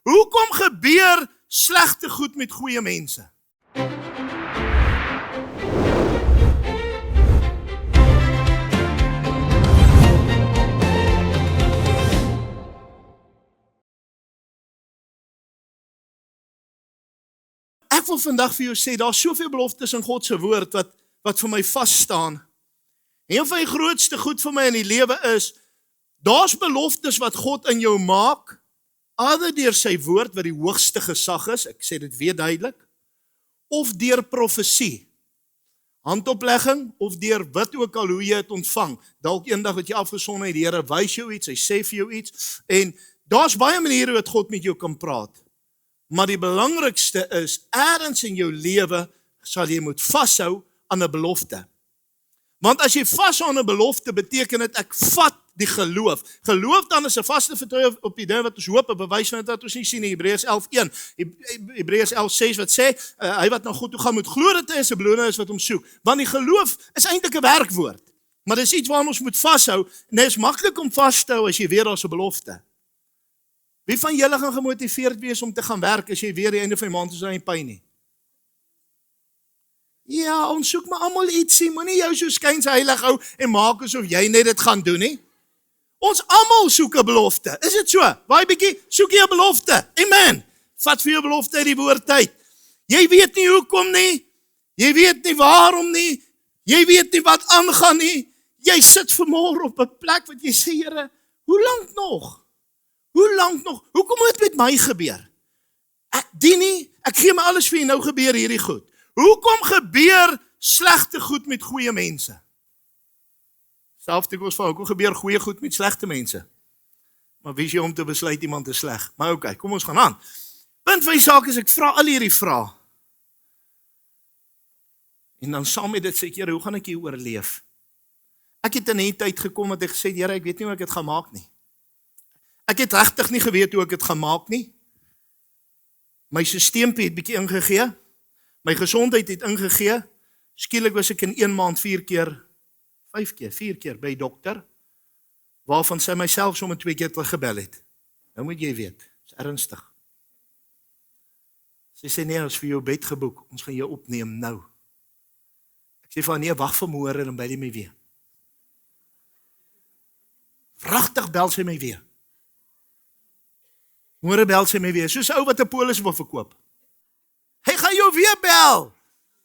Hoekom gebeur slegte goed met goeie mense? Ek wil vandag vir jou sê, daar is soveel beloftes in God se woord wat vir my vas staan. Een van die grootste goed vir my in die lewe is, daar's beloftes wat God in jou maak, either deur sy woord wat die hoogste gesag is, ek sê dit weer duidelik, of deur profesie, handoplegging, of deur wat ook al hoe jy het ontvang. Dalk eendag wat jy afgesonder het, die Here wys jou iets, hy sê vir jou iets, en daar's baie maniere wat God met jou kan praat. Maar die belangrikste is, ergens in jou lewe sal jy moet vashou aan 'n belofte. Want as jy vashou aan 'n belofte, beteken dit ek vat die geloof. Geloof dan is 'n vaste vertroue op die dinge wat ons hoop, 'n bewys van dit wat ons nie sien nie. Hebreërs 11:1, Hebreërs 11:6 wat sê, hy wat na God toe gaan moet glo dat hy is 'n beloner is wat hom soek. Want die geloof is eintlik 'n werkwoord. Maar dis iets waaraan ons moet vashou. En dit is maklik om vas te hou as jy weet daar's 'n belofte. Wie van julle gaan gemotiveerd wees om te gaan werk as jy weer die einde van die maand is in pyn nie? Ja, ons soek maar almal ietsie, moenie jou so skyns heilig hou en maak asof jy net dit gaan doen nie. Ons almal soek 'n belofte. Is dit so? Baie bietjie soek jy 'n belofte. Amen. Vat vir jou belofte uit die woord uit. Jy weet nie hoekom nie. Jy weet nie waarom nie. Jy weet nie wat aangaan nie. Jy sit vanmôre op 'n plek wat jy sê, Here, hoe lank nog? Hoe lank nog? Hoekom moet dit met my gebeur? Ek dien nie, ek gee my alles vir jou, nou gebeur hierdie goed. Hoekom gebeur slegte goed met goeie mense? Selfs ek was van, hoekom gebeur goeie goed met slegte mense? Maar wie is jy om te besluit iemand is sleg? Maar oké, kom ons gaan aan. Punt van die saak is, ek vra al hierdie vrae. En dan saam met dit sê ek, Here, hoe gaan ek hier oorleef? Ek het in die tyd gekom wat ek gesê, Here, ek weet nie hoe ek dit gaan maak nie. Ek het regtig nie geweet hoe ek dit gaan maak nie. My systeempie het bietjie ingegee. My gesondheid het ingegee. Skielik was ek in 1 maand 4 keer by dokter, waarvan sy myself sommer 2 keer teruggebel het. Nou moet jy weet, is ernstig. Sy sê nee, ons vir jou bed geboek, ons gaan jou opneem nou. Ek sê van nee, wag vir môre en bel jy my weer. Pragtig bel sy my weer. Môre bel sy my weer, soos 'n ou wat 'n polis wil verkoop. Hy gaan jou weer bel.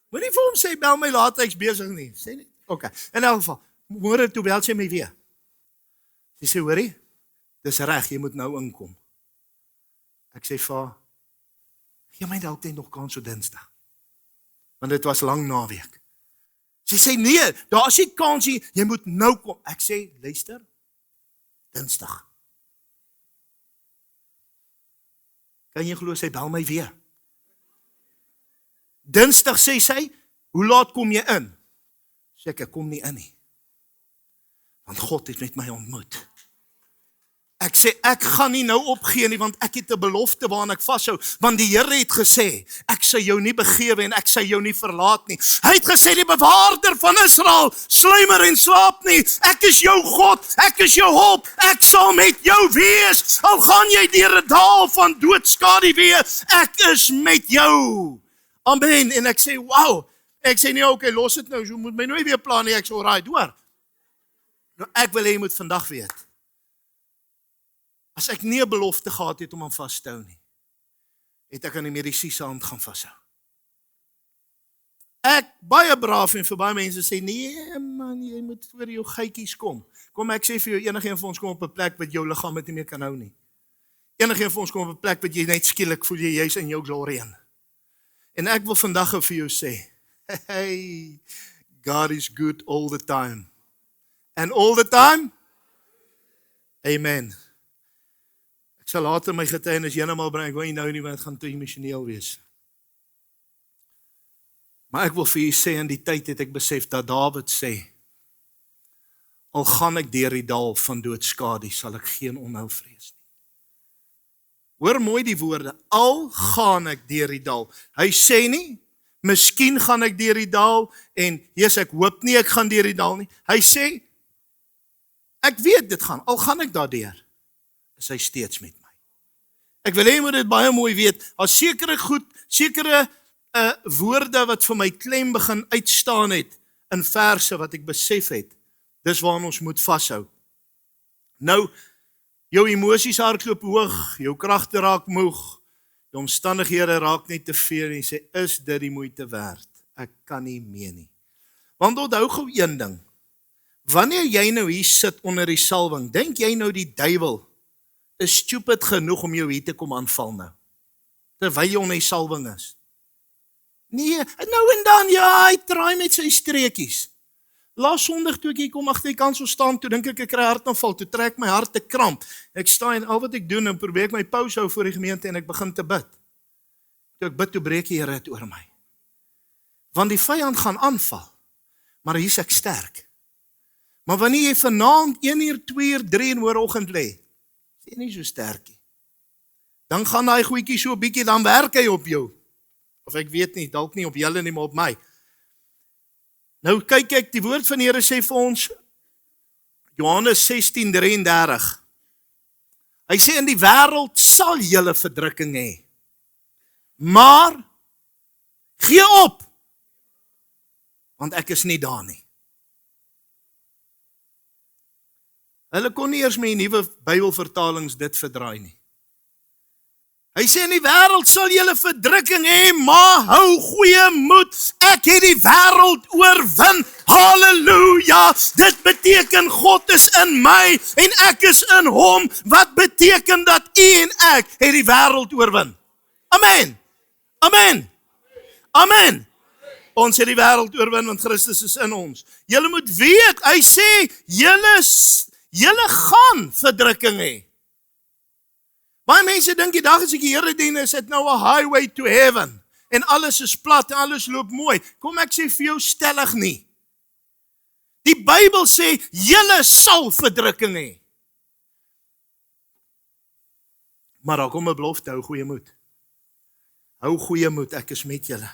Moenie vir hom sê, bel my later, ek's besig nie. Sê nie. Okay. In elk geval, môre toe bel sy my weer. Sy sê, hoorie, dis reg, jy moet nou inkom. Ek sê vir haar, gee my dalk net nog kans so Dinsdag. Want dit was lang naweek. Sy sê, nee, daar is nie kans nie, jy moet nou kom. Ek sê, luister, Dinsdag. Kan jy glo, sy bel my weer. Dinsdag sê sy, hoe laat kom jy in? Sê ek kom nie in nie. Want God het met my ontmoet. Ek sê, ek gaan nie nou opgee nie, want ek het 'n belofte waaraan ek vashou. Want die Here het gesê, ek sal jou nie begewe en ek sal jou nie verlaat nie. Hy het gesê, die bewaarder van Israel, sluimer en slaap nie. Ek is jou God, ek is jou hulp, ek sal met jou wees. Al gaan jy deur 'n dal van doodskadu wees, ek is met jou. Amen. En ek sê, wow. Ek sê nie, okay, los dit nou, so moet my nooit weer plan nie, ek sê, alright, hoor. Nou, ek wil hê jy moet vandag weet, as ek nie 'n belofte gehad het om aan vas te hou nie, het ek aan die mediese hand gaan vashou. Ek, baie braaf en vir baie mense sê, nee man, jy moet voor jou geitjies kom. Kom, ek sê vir jou, enigeen van ons kom op 'n plek wat jou liggaam het nie meer kan hou nie. Enigeen van ons kom op 'n plek wat jy net skielik voel jy jy's in jou glory in. En ek wil vandag vir jou sê, hey, God is good all the time. And all the time? Amen. Ek sal later my getuienis heeltemal bring, ek wil nie nou nie, want het gaan te emosioneel wees. Maar ek wil vir julle sê, in die tyd het ek besef dat Dawid sê, al gaan ek deur die dal van doodskadu, sal ek geen onheil vrees nie. Hoor mooi die woorde, al gaan ek deur die dal. Hy sê nie, miskien gaan ek deur die dal, en Jesus, ek hoop nie ek gaan deur die dal nie. Hy sê, ek weet dit gaan, al gaan ek daardeur, is hy steeds met my. Ek wil hê jy moet dit baie mooi weet. As sekere woorde wat vir my klem begin uitstaan het in verse wat ek besef het, dis waaraan ons moet vashou. Nou, jou emosies hardloop hoog, jou kragte raak moeg, die omstandighede raak net te veel en jy sê, is dit die moeite werd? Ek kan nie meer nie. Want onthou gou een ding, wanneer jy nou hier sit onder die salwing, dink jy nou die duiwel is stupid genoeg om jou hier te kom aanval nou, terwyl jy onder die salwing is? Nee, nou en dan, ja, hy draai met sy streekies. Laas Sondag toe ek hier kom agter die kansel staan, toe dink ek kry hartaanval, toe trek my hart te kramp. Ek staan en al wat ek doen, en probeer ek my pause hou voor die gemeente en ek begin te bid. Toe ek bid, toe breek die Here het oor my. Want die vyand gaan aanval, maar hier is ek sterk. Maar wanneer jy vanaand 1 uur, 2 uur, 3 in môreoggend lê, is jy nie so sterk nie. Dan gaan daai goedjie so 'n bietjie, dan werk hy op jou. Of ek weet nie, dalk nie op julle nie, maar op my. Nou kyk ek, die woord van die Here sê vir ons, Johannes 16:33. Hy sê in die wêreld sal julle verdrukking hê. Maar gee op, want ek is nie daar nie. Hulle kon nie eers met die nuwe Bybelvertalings dit verdraai nie. Hy sê in die wêreld sal julle verdrukking hê, maar hou goeie moed. Ek het die wêreld oorwin. Halleluja! Dit beteken God is in my en ek is in hom. Wat beteken dat u en ek het die wêreld oorwin? Amen. Amen. Amen. Ons het die wêreld oorwin want Christus is in ons. Julle moet weet, hy sê julle gaan verdrukking hê. Baie mense dink die dag as ek die Here dien, is dit nou 'n highway to heaven. En alles is plat en alles loop mooi. Kom ek sê vir jou stellig nie. Die Bybel sê, julle sal verdrukking hê. Maar daar kom 'n belofte, hou goeie moed. Hou goeie moed, ek is met julle.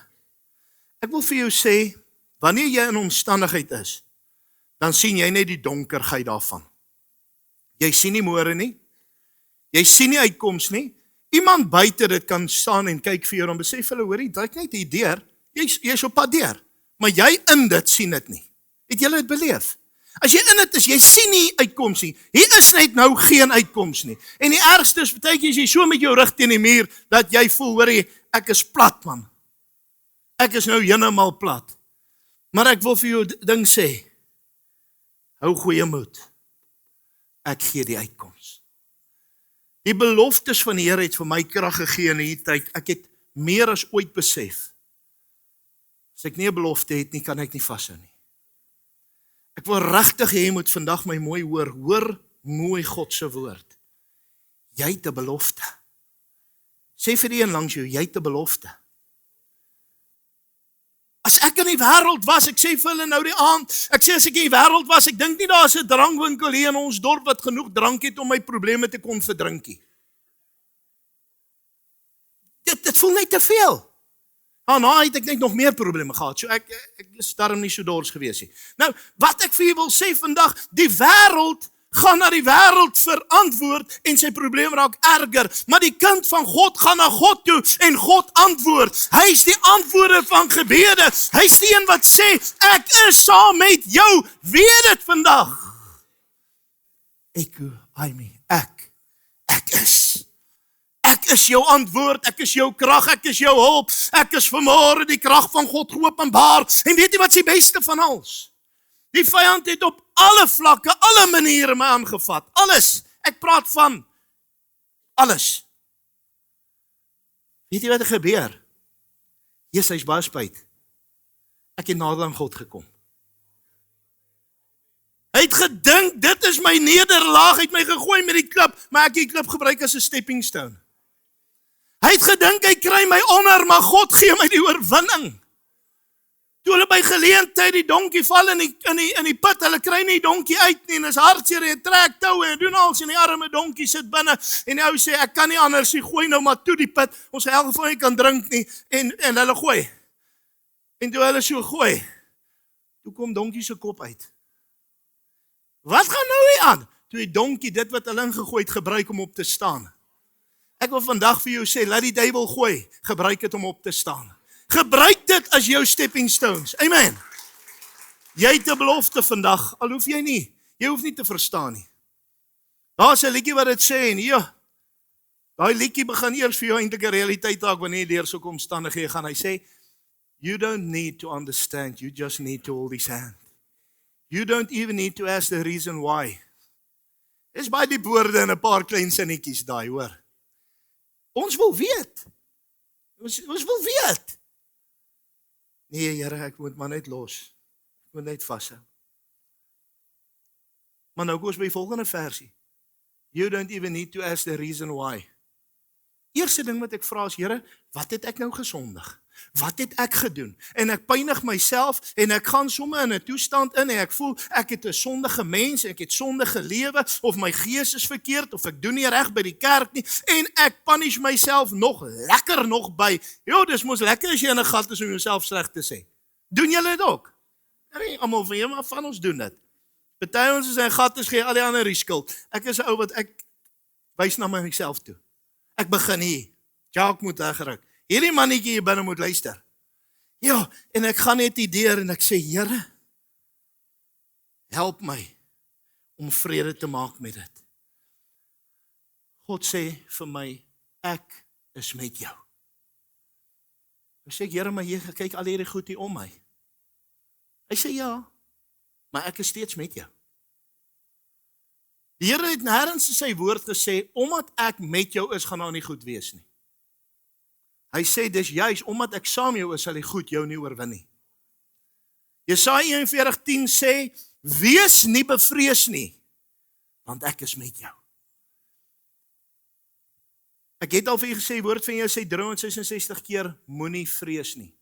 Ek wil vir jou sê, wanneer jy in omstandigheid is, dan sien jy net die donkerheid daarvan. Jy sien nie môre nie. Jy sien nie uitkoms nie. Iemand buite dit kan staan en kyk vir jou en besef hulle, hoorie, dit net hier deur. Jy's op pad deur. Maar jy in dit sien dit nie. Het julle dit beleef? As jy in dit is, jy sien nie uitkoms nie. Hier is net nou geen uitkoms nie. En die ergste is, partykeer is jy so met jou rug teen die muur, dat jy voel, hoorie, ek is plat man. Ek is nou heeltemal plat. Maar ek wil vir jou ding sê, hou goeie moed. Ek gee die uitkoms. Die beloftes van die Here het vir my krag gegee in hierdie tyd. Ek het meer as ooit besef. As ek nie 'n belofte het nie, kan ek nie vashou nie. Ek wil regtig hê jy moet vandag my mooi hoor. Hoor mooi God se woord. Jy het 'n belofte. Sê vir die een langs jou, jy het 'n belofte. As ek in die wêreld was, ek sê vir hulle nou die aand, ek sê as ek in die wêreld was, ek dink nie daar is 'n drankwinkel hier in ons dorp wat genoeg drank het om my probleme te kon verdrinkie. Dit voel net te veel. Nou het ek net nog meer probleme gehad, so ek is daarom nie so dors gewees nie. Nou, wat ek vir julle wil sê vandag, die wêreld gaan na die wêreld verantwoord en sy probleem raak erger, maar die kind van God gaan na God toe en God antwoord. Hy is die antwoorder van gebede. Hy is die een wat sê, ek is saam met jou. Weet dit vandag. Ek is. Ek is jou antwoord, ek is jou krag, ek is jou hulp. Ek is vanmôre die krag van God geopenbaar. En weet jy wat is die beste van alles? Die vyand het op alle vlakke, alle maniere my aangevat. Alles. Ek praat van alles. Weet jy wat er gebeur? Jesus, hy is baie spyt. Ek het nader aan God gekom. Hy het gedink, dit is my nederlaag, hy het my gegooi met die klip, maar ek het die klip gebruik as 'n stepping stone. Hy het gedink, hy kry my onder, maar God gee my die oorwinning. Toe hulle by geleentheid die donkie val in die put, hulle kry nie die donkie uit nie, en is hartseer, en trek toue, en doen alles, en die arme donkie sit binne, en die ou sê, ek kan nie anders nie, gooi nou maar toe die put, ons in elk geval nie kan drink nie, en hulle gooi. En toe hulle so gooi, toe kom donkie se kop uit. Wat gaan nou hier aan? Toe die donkie dit wat hulle ingegooi het gebruik om op te staan. Ek wil vandag vir jou sê, laat die duiwel gooi, gebruik dit om op te staan. Gebruik dit as jou stepping stones. Amen. Jy het 'n belofte vandag, al hoef jy hoef nie te verstaan nie. Daar's 'n liedjie wat dit sê en ja, daai liedjie begin eers vir jou eintlik 'n realiteit raak wanneer jy deur sulke omstandighede gaan. Hy sê, you don't need to understand, you just need to hold his hand. You don't even need to ask the reason why. Dis baie die woorde en 'n paar klein sinnetjies daai, hoor. Ons wil weet. Ons wil weet. Nee, Here, ek moet maar net los. Ek moet net vashou. Maar nou kom ons by die volgende versie. You don't even need to ask the reason why. Eerste ding wat ek vra is, Here, wat het ek nou gesondig? Wat het ek gedoen? En ek pynig myself en ek gaan sommer in 'n toestand in en ek voel ek het 'n sondige mens, ek het sondige lewe of my gees is verkeerd of ek doen nie reg by die kerk nie en ek punish myself nog lekker nog by. Ja, dis mos lekker as jy in 'n gat is om jouself sleg te sê. Doen julle dit ook? Nee, almal van julle, maar van ons doen dit. Party ons is in gat is gee al die ander die skuld. Ek is 'n ou wat ek wys na myself toe. Ek begin hier. Jacques moet regryk. Hierdie mannetjie hier binne moet luister. Ja, en ek gaan net hier deur en ek sê, Here, help my om vrede te maak met dit. God sê vir my, ek is met jou. Ek sê, Here, maar jy kyk al hierdie goed hier om my. Hy sê, ja, maar ek is steeds met jou. Die Here het nêrens in sy woord gesê, omdat ek met jou is, gaan daar nie goed wees nie. Hy sê, dis juis, omdat ek saam jou is, sal die goed jou nie oorwin nie. Jesaja 41:10 sê, wees nie bevrees nie, want ek is met jou. Ek het al vir julle gesê, woord van jou sê 366 keer, moenie vrees nie.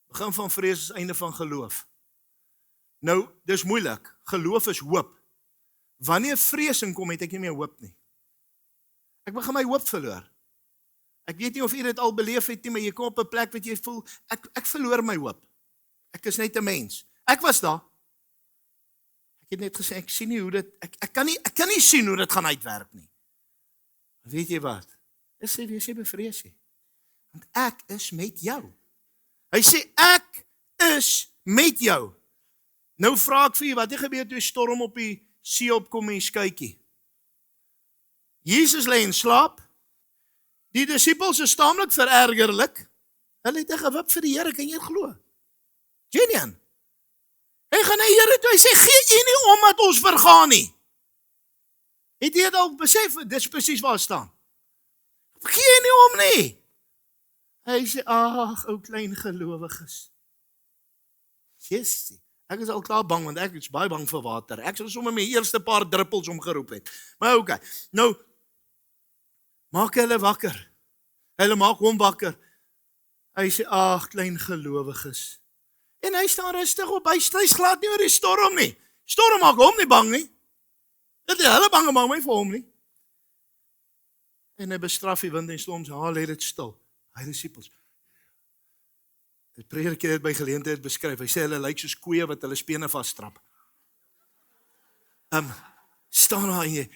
Begin van vrees is einde van geloof. Nou, dis moeilik, geloof is hoop. Wanneer vreesing kom, het ek nie meer hoop nie. Ek begin my hoop verloor. Ek weet nie of jy dit al beleef het nie, maar jy kom op 'n plek wat jy voel, ek verloor my hoop. Ek is net 'n mens. Ek was daar. Ek het net gesê, ek sien nie hoe dit, ek kan nie sien hoe dit gaan uitwerk nie. Weet jy wat? Ek sê, wees jy bevrees nie. Want ek is met jou. Hy sê, ek is met jou. Nou vra ek vir jy, wat het gebeur toe 'n storm op die see opkom en jy skykie? Jesus lê in slaap. Die disippels is taamlik verergerlik. Hulle het gewip vir die Here, kan jy glo? Genuine. Hy gaan na die Here toe, hy sê, gee U nie om dat ons vergaan nie. Het jy dit al besef, dit is presies waar staan. Gee nie om nie. Hy sê, ag, ou klein gelowiges. Jessie, ek is al klaar bang, want ek is baie bang vir water. Ek sal sommer my eerste paar druppels omgeroep het. Maar okay, nou, maak hulle wakker. Hulle maak hom wakker. Hy sê, ag, klein gelowiges. En hy staan rustig op, hy strys glad nie oor die storm nie. Storm maak hom nie bang nie. Dit is hulle bang maak my vir hom nie. En hy bestraf die wind en storm, haal dit stil. Hy disippels. Die prediker het by geleentheid beskryf. Hy sê hulle lyk soos koeie wat hulle spene vasstrap. Staan daar en jy,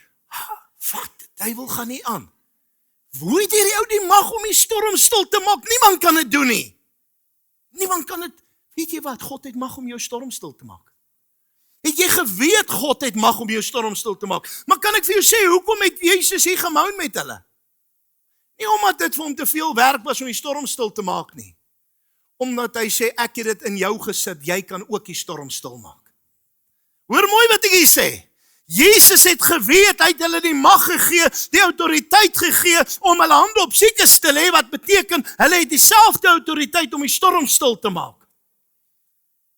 wat, die duiwel gaan nie aan. Hoe het hierdie ou die mag om die storm stil te maak? Niemand kan dit doen nie. Niemand kan dit, weet jy wat, God het mag om jou storm stil te maak. Het jy geweet God het mag om jou storm stil te maak? Maar kan ek vir jou sê, hoekom het Jesus hier gemoun met hulle? Nie omdat dit vir hom te veel werk was om die storm stil te maak nie. Omdat hy sê, ek het dit in jou gesit, jy kan ook die storm stil maak. Hoor mooi wat ek hier sê. Jesus het geweet, hy het hulle die mag gegee, die autoriteit gegee, om hulle hande op siekes te lê, wat beteken, hulle het dieselfde autoriteit om die storm stil te maak.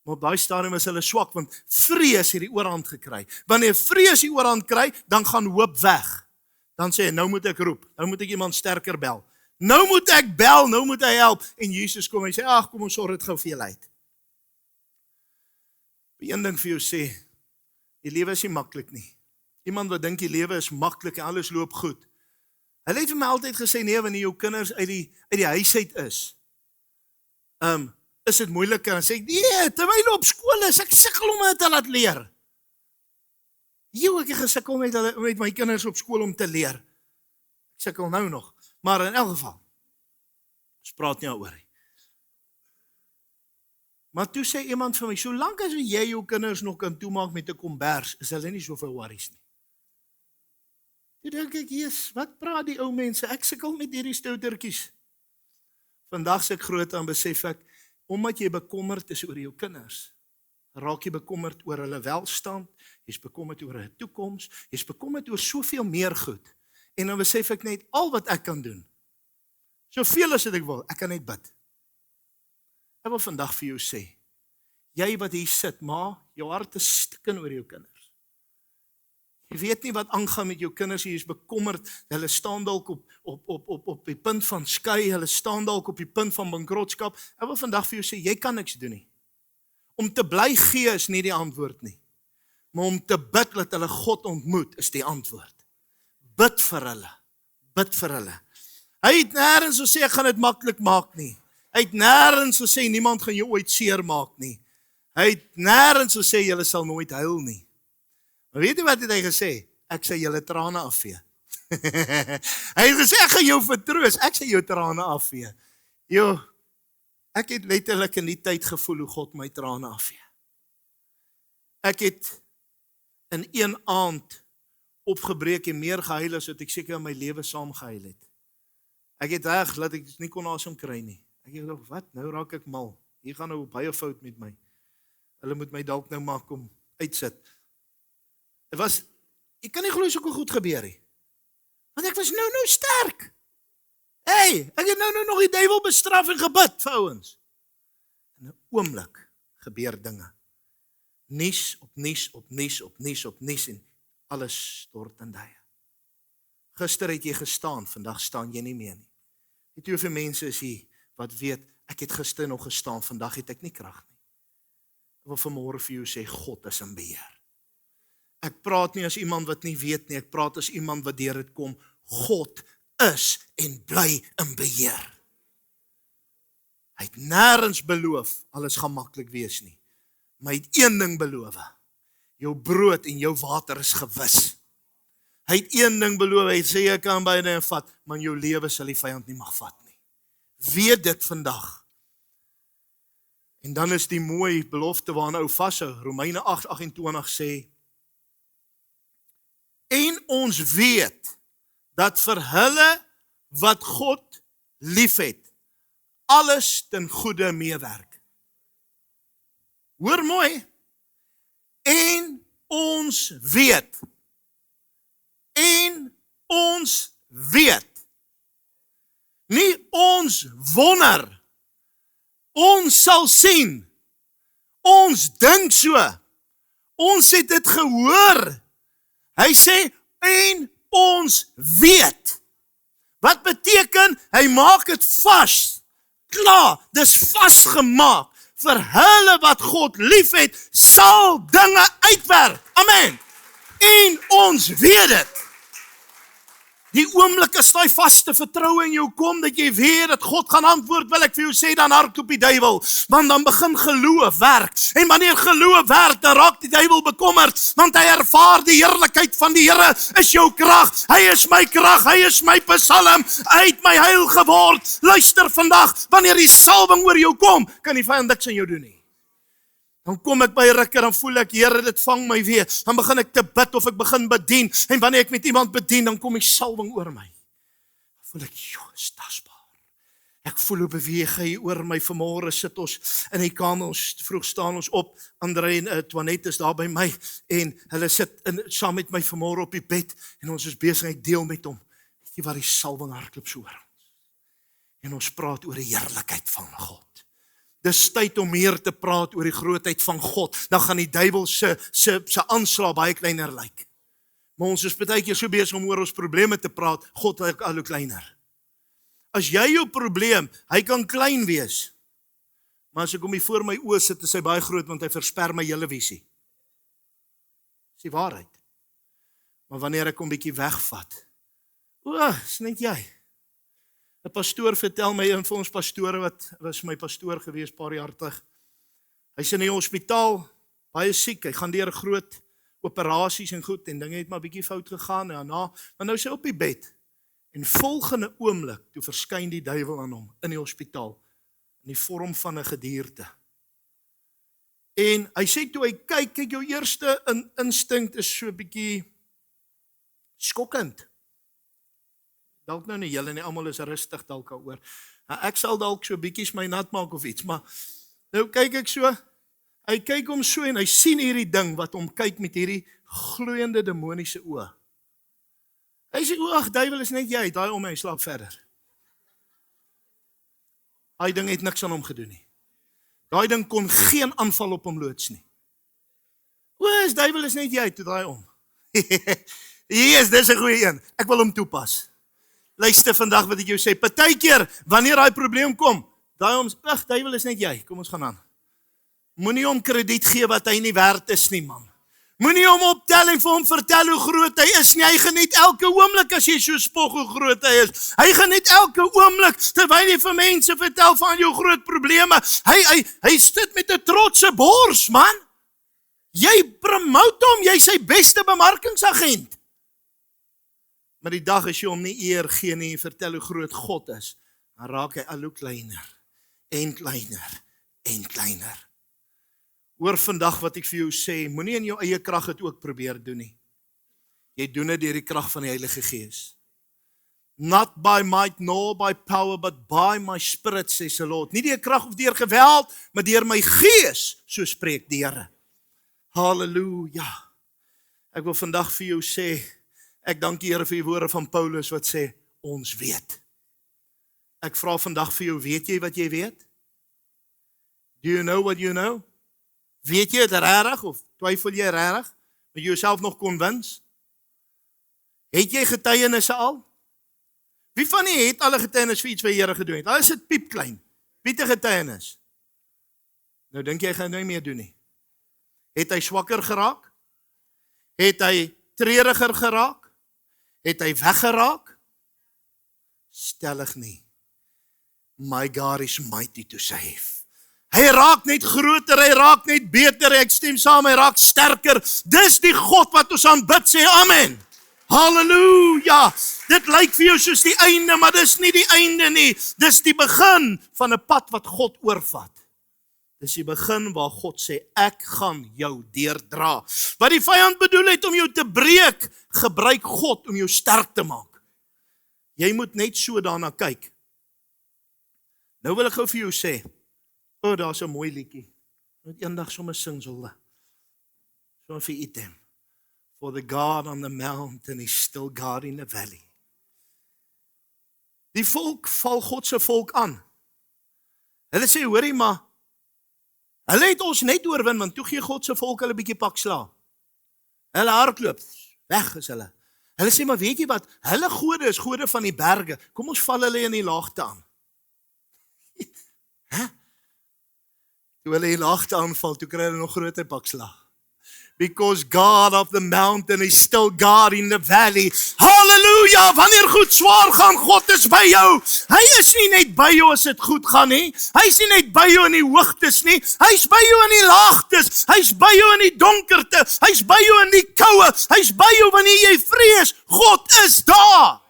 Maar op daai stadium is hulle swak, want vrees het die oorhand gekry. Wanneer vrees die oorhand kry, dan gaan hoop weg. Dan sê hy, nou moet ek roep, nou moet ek iemand sterker bel. Nou moet ek bel, nou moet hy help. En Jesus kom, hy sê, ag, kom ons sorg dit gou vir julle uit. Een ding vir jou sê, die lewe is nie maklik nie. Iemand wat dink die lewe is maklik en alles loop goed. Hulle het vir my altyd gesê, nee, wanneer jou kinders uit die huis uit is dit moeilik, en sê ek, nee, terwyl hulle op skool is, ek sukkel om hulle te laat leer. Ek het gesukkel met my kinders op skool om te leer. Ek sukkel nou nog. Maar in elk geval, ons praat nie oor nie. Maar toe sê iemand vir my, solank as jy jou kinders nog kan toemaak met 'n kombers, is hulle nie soveel worries nie. Toe dink ek, Jesus, wat praat die ou mense? Ek sukkel met hierdie stoutertjies. Vandag se ek groot aan besef ek, omdat jy bekommerd is oor jou kinders, raak jy bekommerd oor hulle welstand, jy's bekommerd oor hulle toekoms, jy's bekommerd oor soveel meer goed. En dan besef ek net, al wat ek kan doen, soveel as wat ek wil, ek kan net bid. Ek wil vandag vir jou sê, jy wat hier sit, ma, jou hart is stikken oor jou kinders. Jy weet nie wat aangaan met jou kinders, jy is bekommerd, hulle staan dalk op die punt van skei, hulle staan dalk op die punt van bankrotskap. Ek wil vandag vir jou sê, jy kan niks doen nie. Om te bly gee is nie die antwoord nie, maar om te bid dat hulle God ontmoet is die antwoord. Bid vir hulle, bid vir hulle. Hy het nêrens gesê ek gaan dit maklik maak nie. Hy het nêrens gesê niemand gaan jou ooit seer maak nie. Hy het nêrens gesê julle sal nooit huil nie. Maar weet jy wat het hy gesê? Ek sê julle trane afvee. Hy het gesê ek gaan jou vertroos, ek sê jou trane afvee. Jo, ek het letterlik in die tyd gevoel hoe God my trane afvee. Ek het in een aand opgebreek en meer gehuil as wat ek seker in my lewe saam gehuil het. Ek het reg dat ek nie kon asem kry nie. Ek het gedink, wat? Nou raak ek mal. Hier gaan nou baie fout met my. Hulle moet my dalk nou maar kom uitsit. Dit was, ek kan nie glo so goed gebeur nie. Want ek was nou sterk. Hey, ek het nou nog die duiwel bestraf en gebid vir ouens. In 'n oomblik gebeur dinge. Nuus op nuus op nuus op nuus op nuus en alles stort in duie. Gister het jy gestaan, vandag staan jy nie meer nie. Weet jy hoeveel mense is hier wat weet, ek het gister nog gestaan, vandag het ek nie krag nie. Ek wil vanmôre vir jou sê, God is in beheer. Ek praat nie as iemand wat nie weet nie, ek praat as iemand wat deur dit kom. God is en bly in beheer. Hy het nêrens beloof, alles gaan maklik wees nie. Maar hy het een ding beloof, jou brood en jou water is gewis. Hy het een ding beloof, hy sê jy kan by dit vat, maar jou lewe sal die vyand nie mag vat nie. Weet dit vandag. En dan is die mooi belofte waarna ou vashou, Romeine 8:28 sê, en ons weet, dat vir hulle wat God liefhet, alles ten goeie meewerk. Hoor mooi, en ons weet, nie ons wonder, ons sal sien, ons dink so, ons het dit gehoor, hy sê, en ons weet. Wat beteken, hy maak het vas, klaar, dis vasgemaak, vir hulle wat God liefhet, sal dinge uitwerk, amen, en ons weet dit. Die oomblik as daai vaste vertroue in jou kom, dat jy weet dat God gaan antwoord, wil ek vir jou sê, dan hardloop die duiwel, want dan begin geloof werk, en wanneer geloof werk, dan raak die duiwel bekommerd, want hy ervaar die heerlikheid van die Here, is jou krag, hy is my krag, hy is my psalm, hy het my heil geword, luister vandag, wanneer die salwing oor jou kom, kan die vyand niks aan jou doen nie. Dan kom ek by rukke, dan voel ek, Here, dit vang my weer. Dan begin ek te bid of ek begin bedien. En wanneer ek met iemand bedien, dan kom die salwing oor my. Dan voel ek, joh, is tasbaar. Ek voel hoe beweeg hy oor my. Vanmôre sit ons in die kamer, ons vroeg staan ons op. André en Twanette is daar by my. En hulle sit saam met my vanmôre op die bed. En ons is besig, ek deel met hom. Weet jy waar die salwing hardloop so oor ons? En ons praat oor die heerlikheid van God. Dis tyd om meer te praat oor die grootheid van God, dan gaan die duiwel se aanslag baie kleiner lyk. Maar ons is baie keer so besig om oor ons probleme te praat, God lyk al hoe kleiner. As jy jou probleem, hy kan klein wees, maar as ek hom hier voor my oë sit, is hy baie groot, want hy versper my hele visie. Dis die waarheid. Maar wanneer ek hom bietjie wegvat, is net jy. 'n pastoor vertel my, een van ons pastore, wat was my pastoor gewees, paar jaar terug. Hy is in die hospitaal, baie siek, hy gaan deur groot operasies en goed, en dinge het maar bietjie fout gegaan, maar nou is hy op die bed, En volgende oomblik, toe verskyn die duiwel aan hom in die hospitaal, in die vorm van 'n gedierte. En hy sê toe hy kyk jou eerste instink is so 'n bietjie skokkend. Dalk nou nie julle nie, almal is rustig dalk daaroor. Ek sal dalk so bietjies my nat maak of iets, maar nou kyk ek so, hy kyk hom so en hy sien hierdie ding wat hom kyk met hierdie gloeiende demoniese oë. Hy sê, ag, duiwel is net jy, daai om hy slaap verder. Daai ding het niks aan hom gedoen nie. Daai ding kon geen aanval op hom loods nie. Is duiwel is net jy, toe daai om. Yes, dis 'n goeie een. Ek wil hom toepas. Luister vandag wat ek jou sê, partykeer wanneer daai probleem kom, daai om, ag, duiwel is net jy. Kom ons gaan aan. Moenie hom krediet gee wat hy nie werd is nie, man. Moenie hom optel en vir hom vertel hoe groot hy is nie. Hy geniet elke oomblik as jy so spog hoe groot hy is. Hy geniet elke oomblik terwyl jy vir mense vertel van jou groot probleme. Hy sit met 'n trotse bors, man. Jy promote hom, jy sy beste bemarkingsagent. Maar die dag as jy hom nie eer gee nie, vertel hoe groot God is, dan raak hy al hoe kleiner en kleiner en kleiner. Hoor vandag wat ek vir jou sê, moenie in jou eie krag dit ook probeer doen nie. Jy doen dit deur die krag van die Heilige Gees. Not by might nor by power, but by my spirit, says the Lord. Nie deur krag of deur geweld, maar deur my gees, so spreek die Here. Halleluja. Ek wil vandag vir jou sê, ek dank die Here vir die woorde van Paulus wat sê, ons weet. Ek vra vandag vir jou, weet jy wat jy weet? Do you know what you know? Weet jy dit regtig of twyfel jy regtig? Moet jy jouself nog convince? Het jy getuienisse al? Wie van julle het al 'n getuienis vir iets wat die Here gedoen het? Al is dit piepklein. Wie het 'n getuienis? Nou dink jy hy gaan nou nie meer doen nie. Het hy swakker geraak? Het hy treuriger geraak? Het hy weggeraak? Stellig nie. My God is mighty to save. Hy raak net groter, hy raak net beter, ek stem saam, hy raak sterker. Dis die God wat ons aanbid, sê amen. Halleluja. Dit lyk vir jou soos die einde, maar dis nie die einde nie. Dis die begin van 'n pad wat God oorvat. Dis die begin waar God sê, ek gaan jou deurdra. Wat die vyand bedoel het om jou te breek, gebruik God om jou sterk te maak. Jy moet net so daarna kyk. Nou wil ek gou vir jou sê, daar's 'n mooi liedjie. Moet eendag sommer sing Zulde. So vir item. For the God on the mountain is still God in the valley. Die volk val God se volk aan. Hulle sê, hoorie maar, hulle het ons net oorwin, want toe gee God se volk hulle 'n bietjie pak slaag. Hulle hardloop, weg is hulle. Hulle sê, maar weet jy wat, hulle gode is gode van die berge. Kom ons val hulle in die laagte aan. Hè? Toe hulle in die laagte aanval, toe kry hulle nog groter pak slaag. Because God of the mountain is still God in the valley. Halleluja, wanneer goed swaar gaan, God is by jou. Hy is nie net by jou as dit goed gaan nie. Hy is nie net by jou in die hoogtes nie. Hy is by jou in die laagtes. Hy is by jou in die donkerte. Hy is by jou in die koue. Hy is by jou wanneer jy vrees. God is daar.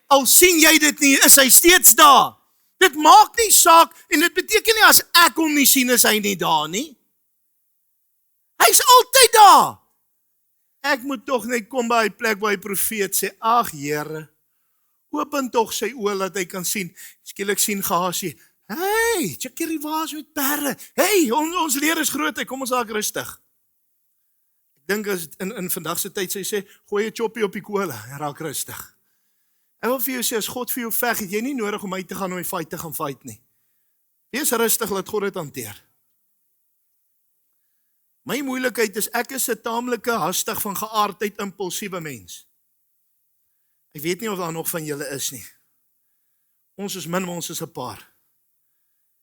Al sien jy dit nie, is hy steeds daar. Dit maak nie saak en dit beteken nie as ek hom nie sien, is hy nie daar nie. Hy is altyd daar. Ek moet tog net kom by 'n plek waar die profeet sê, ag Here, open tog sy oë dat hy kan sien. Skielik sien Gehasie, hey, check hierdie waas met perde. Hey, ons leer is groot, kom ons raak rustig. Ek dink as in vandag se tyd sê, gooi 'n choppie op die kolle en raak rustig. Ek wil vir jou sê, as God vir jou veg, het jy nie nodig om uit te gaan om die fight te gaan fight nie. Wees rustig, laat God dit hanteer. My moeilikheid is, ek is 'n taamlike hastig van geaardheid impulsiewe mens. Ek weet nie of daar nog van julle is nie. Ons is min, ons is 'n paar.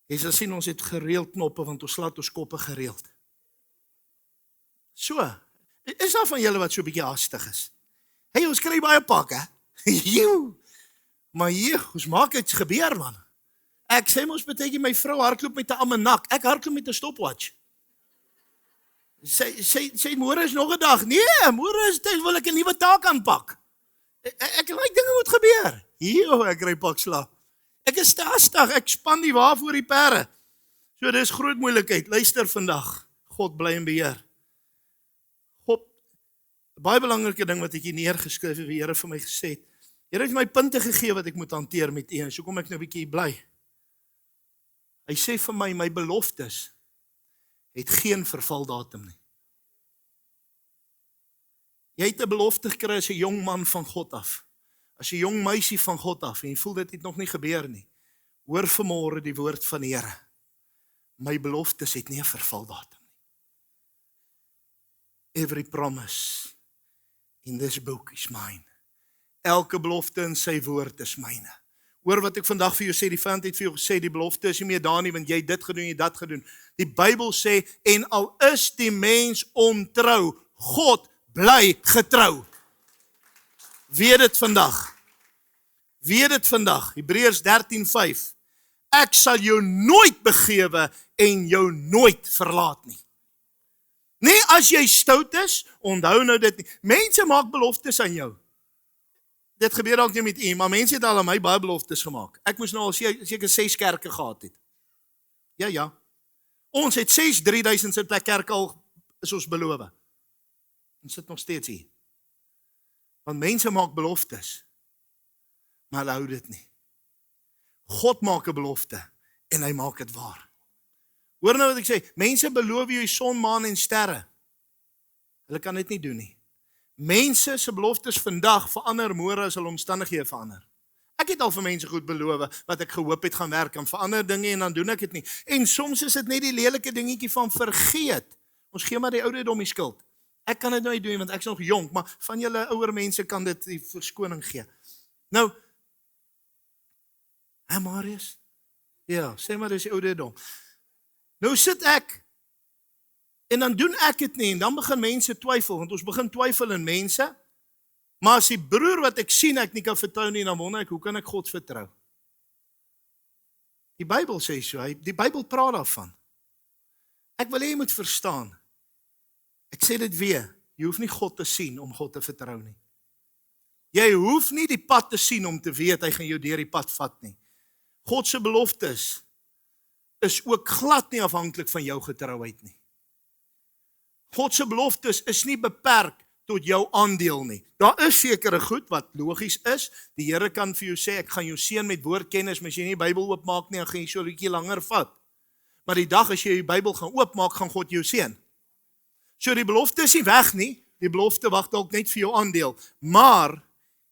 Jy sal sien, ons het gereeld knoppe, want ons slaat ons koppe gereeld. So, is daar van julle wat so 'n bietjie hastig is? Hey, ons kry baie pak, hè? Maar ons maak iets gebeur, man. Ek sê mos beteken my vrou hardloop met 'n almanak, ek hardloop met 'n stopwatch. Sê môre is nog 'n dag. Nee, môre is tyd wil ek 'n nuwe taak aanpak. Ek like dinge moet gebeur. Hier, ek kry pak slaap. Ek is staastig, ek span die wa voor die perde. So dis groot moeilikheid. Luister vandag. God bly in beheer. God, baie belangrike ding wat ek hier neergeskryf het, die Here vir my gesê het. Here het my punte gegee wat ek moet hanteer met U, en so kom ek nou 'n bietjie bly. Hy sê vir my beloftes het geen vervaldatum nie. Jy het 'n belofte gekry as 'n jong man van God af. As 'n jong meisie van God af, en jy voel dit het nog nie gebeur nie. Hoor vanmôre die woord van die Here. My beloftes het nie 'n vervaldatum nie. Every promise in this book is mine. Elke belofte in sy woord is myne. Hoor wat ek vandag vir jou sê, die vyand het vir jou gesê, die belofte is nie meer daar nie, want jy het dit gedoen, jy het dat gedoen. Die Bybel sê, en al is die mens ontrou, God bly getrou. Weet dit vandag. Weet dit vandag. Hebreërs 13:5. Ek sal jou nooit begewe en jou nooit verlaat nie. Nee, as jy stout is, onthou nou dit nie. Mense maak beloftes aan jou. Dit gebeur dalk nie met u, maar mense het al aan my baie beloftes gemaak. Ek moes nou al seker 6 kerke gehad het. Ja. Ons het 6 3000 sit plek kerke al, is ons beloof. Ons sit nog steeds hier. Want mense maak beloftes, maar hulle hou dit nie. God maak 'n belofte, en hy maak dit waar. Hoor nou wat ek sê, mense beloof jou son, maan en sterre. Hulle kan dit nie doen nie. Mense se beloftes vandag verander môre as hulle omstandighede verander. Ek het al vir mense goed beloof wat ek gehoop het gaan werk, en verander dinge en dan doen ek dit nie. En soms is dit net die lelike dingetjie van vergeet. Ons gee maar die ouderdom die skuld. Ek kan dit nou nie doen want ek is nog jonk, maar van julle ouer mense kan dit die verskoning gee. Nou, Marius? Ja, sê maar dis die ouderdom. Nou sit ek, en dan doen ek dit nie, en dan begin mense twyfel, want ons begin twyfel in mense, maar as die broer wat ek sien, ek nie kan vertrou nie, dan wonder ek, hoe kan ek God vertrou? Die Bybel sê so, die Bybel praat daarvan. Ek wil hê jy moet verstaan, ek sê dit weer, jy hoef nie God te sien om God te vertrou nie. Jy hoef nie die pad te sien om te weet, hy gaan jou deur die pad vat nie. God se beloftes is ook glad nie afhanklik van jou getrouheid nie. God se beloftes is nie beperk tot jou aandeel nie. Daar is sekere goed wat logies is. Die Here kan vir jou sê, ek gaan jou seën met woordkennis, maar as jy nie die Bybel oopmaak nie, dan gaan jy so 'n bietjie langer vat. Maar die dag as jy die Bybel gaan oopmaak, gaan God jou seën. So die belofte is nie weg nie. Die belofte wag dalk net vir jou aandeel. Maar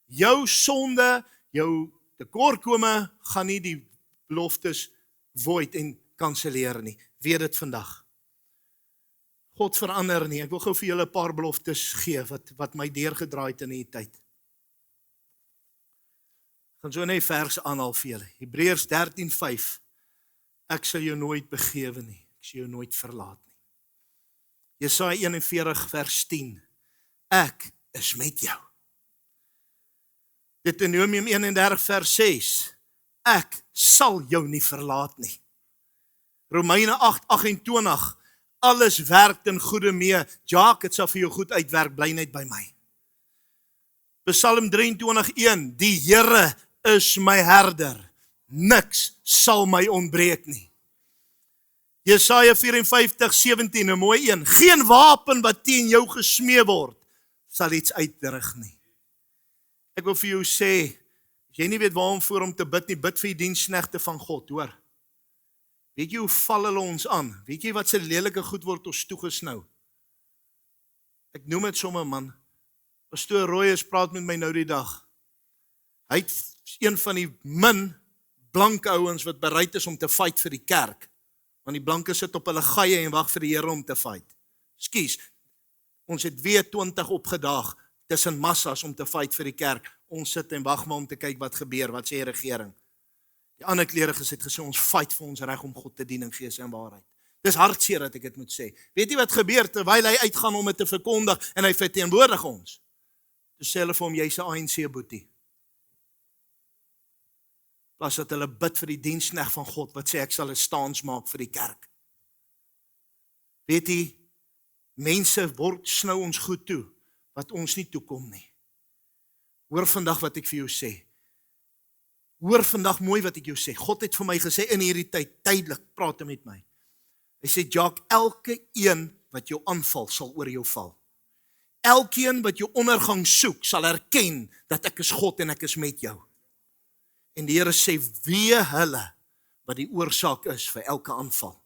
jou sonde, jou tekortkome gaan nie die beloftes void en kanselleer nie. Weet dit vandag. God verander nie. Ek wil gou vir julle 'n paar beloftes gee wat my deurgedraai het in die tyd. Ek gaan so net vers aanhaal vir julle. Hebreërs 13:5. Ek sal jou nooit begewe nie. Ek sal jou nooit verlaat nie. Jesaja 41 vers 10. Ek is met jou. Deuteronomium 31 vers 6. Ek sal jou nie verlaat nie. Romeine 8:28. Alles werk ten goeie mee. Jacques, het sal vir jou goed uitwerk, bly net by my. Psalm 23:1. Die Here is my herder. Niks sal my ontbreek nie. Jesaja 54:17, 'n mooi een. Geen wapen wat teen jou gesmee word, sal iets uitdruk nie. Ek wil vir jou sê, as jy nie weet waarom voor om te bid nie, bid vir die diensknegte van God, hoor. Weet jy hoe val hulle ons aan? Weet jy wat se lelike goed word ons toegesnou? Ek noem dit sommer, man. Pastoor Royes praat met my nou die dag. Hy het een van die min blanke ouens wat bereid is om te fight vir die kerk. Want die blanke sit op hulle gaie en wag vir die Here om te fight. Skus, ons het weer 20 opgedaag tussen massas om te fight vir die kerk. Ons sit en wag maar om te kyk wat gebeur, wat sê die regering. Die ander kleriges het gesê, ons fight vir ons reg om God te dien in gees en waarheid. Dis hartseer dat ek dit moet sê. Weet jy wat gebeur terwyl hy uitgaan om dit te verkondig en hy verteenwoordig ons? Toe sê hulle vir hom, jy's 'n ANC boetie. Plaas dat hulle bid vir die diensknegt van God, wat sê ek sal 'n staans maak vir die kerk. Weet jy, mense snou ons goed toe, wat ons nie toekom nie. Hoor vandag wat ek vir jou sê. Hoor vandag mooi wat ek jou sê. God het vir my gesê in hierdie tyd, tydelik, praat met my. Hy sê, Jacques, elke een wat jou aanval, sal oor jou val. Elkeen wat jou ondergang soek, sal erken dat ek is God en ek is met jou. En die Here sê, wee hulle wat die oorsaak is vir elke aanval.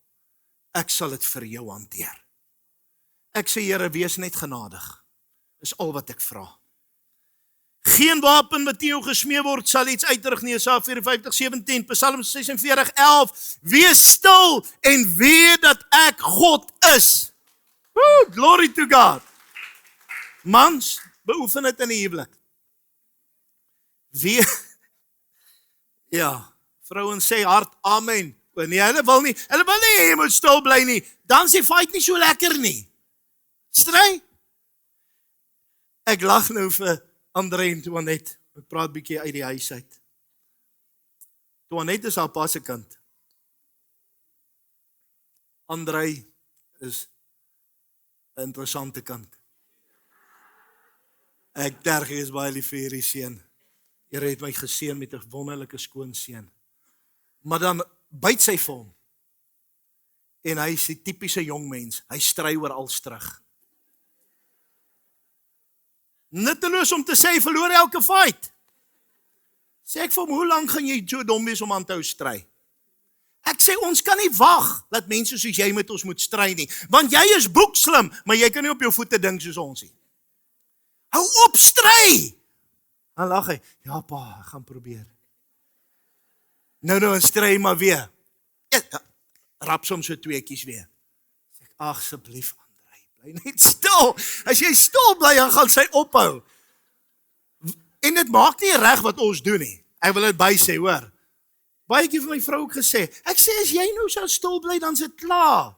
Ek sal dit vir jou hanteer. Ek sê, Here, wees net genadig. Dis al wat ek vra. Geen wapen wat teen jou gesmee word, sal iets uitrig nie. Jesaja 54:17, Psalm 46:11. Wees stil en weet dat ek God is. Woo, glory to God. Mans, beoefen dit in die huwelik. Ja, vrouens sê hard amen. Nee, hulle wil nie jy moet stil bly nie. Dan sê fight nie so lekker nie. Stry. Ek lag nou vir Andre en Toinette. Ek praat bietjie uit die huis uit. Toinette is haar pa se kind. Andre is 'n interessante kant. Ek terg is baie lief vir hierdie seun. Here het my geseën met 'n wonderlike skoon seun. Maar dan byt sy vir hom. En hy is die tipiese jong mens. Hy stry oor alles terug. Nutteloos om te sê, hy verloor elke fight. Sê ek vir hom, hoe lank gaan jy so dom wees om aan te hou stry? Ek sê, ons kan nie wag dat mense soos jy met ons moet stry nie. Want jy is boekslim, maar jy kan nie op jou voete dink soos ons nie. Hou op stry! Dan lag hy, ja pa, ek gaan probeer. Nou, stry maar weer. Rap soms so tweekies weer. Sê ek, ag, asseblief, Andrei, bly net stil. As jy stil bly, dan gaan sy ophou. En dit maak nie reg wat ons doen nie. Ek wil dit by sê, hoor. Baie keer vir my vrou ook gesê, ek sê, as jy nou sal stil bly, dan is dit klaar.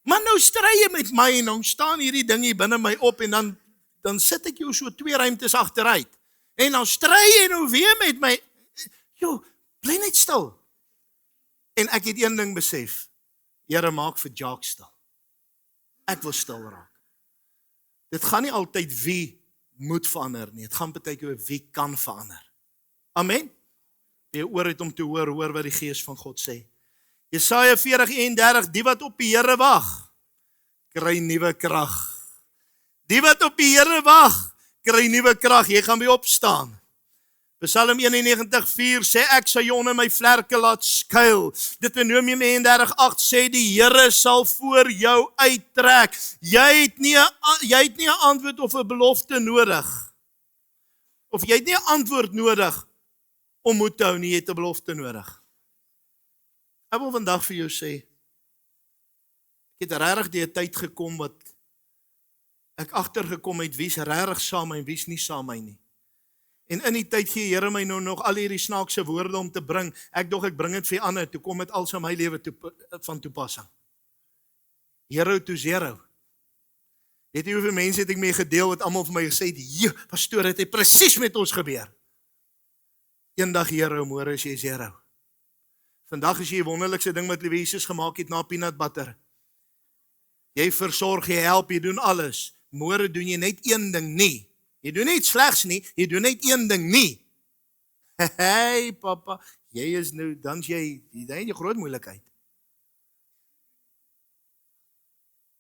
Maar nou stry jy met my, en dan staan hierdie ding hier binne my op, en dan sit ek jou so 2 ruimtes agteruit. En dan stry jy nou weer met my. Jo, bly net stil. En ek het een ding besef. Here, maak vir Jacques stil. Ek wil stil raak. Dit gaan nie altyd wie moet verander nie. Dit gaan partykeer oor wie kan verander. Amen. Jy oor het om te hoor wat die Gees van God sê. Jesaja 40:31, die wat op die Here wag, kry nuwe krag. Die wat op die Here wag, kry nuwe krag. Jy gaan weer opstaan. Psalm 91:4 sê ek sal jou onder my vlerke laat skuil. Deuteronomium 31:8 sê die Here sal voor jou uittrek. Jy het nie 'n antwoord of 'n belofte nodig. Of jy het nie 'n antwoord nodig om moed te hou nie, jy het 'n belofte nodig. Ek wil vandag vir jou sê, ek het regtig deur 'n tyd gekom wat ek agtergekom het wie's regtig saam met my en wie's nie saam met my nie. En in die tyd gee Here my nou nog al hierdie snaakse woorde om te bring. Ek bring dit vir ander, toe kom dit als in my lewe van toepassing. Hero to zero. Weet jy hoeveel mense het ek mee gedeel wat almal vir my gesê het, pastoor, het presies met ons gebeur. Eendag hero, môre is jy zero. Vandag is jy die wonderlikste ding wat Liewe Jesus gemaak het na peanut butter. Jy versorg, jy help, jy doen alles. Môre doen jy net een ding nie. Jy doen nie iets slegs nie, jy doen net een ding nie. Hey papa, jy is nou, dan is jy groot moeilikheid.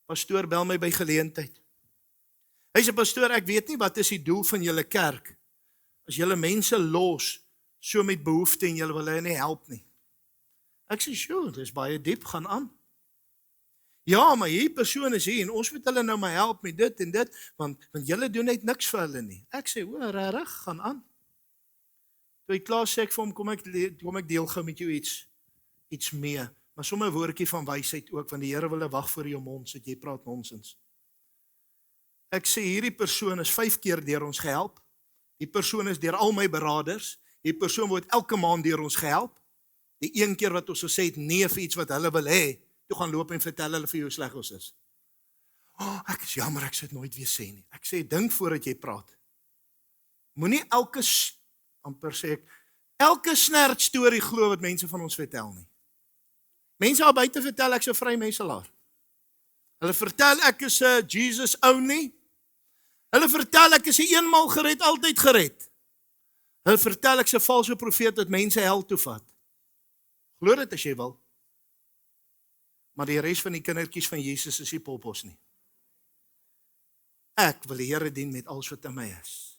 Pastoor bel my by geleentheid. Hy sê, pastoor, ek weet nie wat is die doel van julle kerk, as julle mense los, so met behoefte en julle wil hulle nie help nie. Ek sê, sure, dit is baie diep, gaan aan. Ja, maar hierdie persoon is hier en ons moet hulle nou maar help met dit en dit, want julle doen net niks vir hulle nie. Ek sê, regtig, gaan aan. Toe ek klaar sê ek vir hom, kom ek deel gou met jou iets mee, maar sommer 'n woordjie van wysheid ook, want die Here wil wag voor jou mond, sodat jy praat nonsens. Ek sê, hierdie persoon is 5 keer deur ons gehelp, die persoon is deur al my beraders, die persoon word elke maand deur ons gehelp, die een keer wat ons gesê het, nee vir iets wat hulle wil hê, toe gaan loop en vertel hulle vir jou hoe sleg ons is. Ek is jammer, ek sou dit nooit weer sê nie. Ek sê, dink voordat jy praat. Moenie elke snert storie glo wat mense van ons vertel nie. Mense al buite vertel, ek is 'n vrymenselaar. Hulle vertel, ek is 'n Jesus only. Hulle vertel, ek is 'n eenmaal gered, altyd gered. Hulle vertel ek's 'n valse profeet wat mense hel toe vat. Glo dit as jy wil. Maar die res van die kindertjies van Jesus is nie poppos nie. Ek wil die Here dien met alles wat in my is.